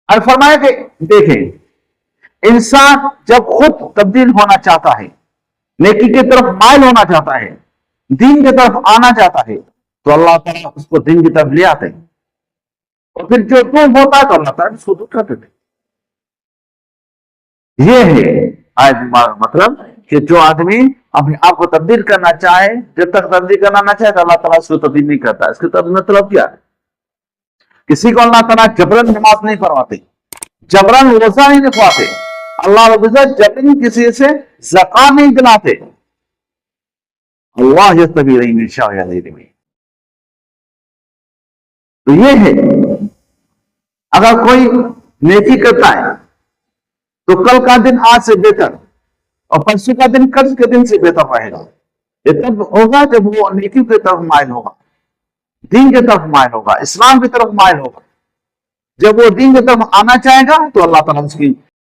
اور فرمایا کہ دیکھیں انسان جب خود تبدیل ہونا چاہتا ہے، نیکی کی طرف مائل ہونا چاہتا ہے، دین کی طرف آنا چاہتا ہے، تو اللہ تعالیٰ اس کو دین کی طرف لے آتے ہیں، اور پھر جو ہوتا ہے تو اللہ تعالیٰ اس کو دور کر دیتے ہیں۔ یہ ہے آیت مطلب کہ جو آدمی اپنے آپ کو تبدیل کرنا چاہے، جب تک تبدیل کرنا نہ چاہے تو اللہ تعالیٰ اس کو تبدیل نہیں کرتا۔ اس کا مطلب کیا ہے؟ کسی کو اللہ تعالیٰ جبرن نماز نہیں پڑھواتے، جبرن روزہ نہیں رکھواتے، اللہ رب العزت جبرن کسی سے زکات نہیں دلاتے۔ اللہ یستبی من یشاء یہدی من۔ تو یہ ہے اگر کوئی نیکی کرتا ہے تو کل کا دن آج سے بہتر، اور پرسوں کا دن کل کے دن سے بہتر رہے گا۔ یہ تب ہوگا جب وہ نیکی کی طرف مائل ہوگا، دین کی طرف مائل ہوگا، اسلام کی طرف مائل ہوگا۔ جب وہ دین کی طرف آنا چاہے گا تو اللہ تعالیٰ اس کی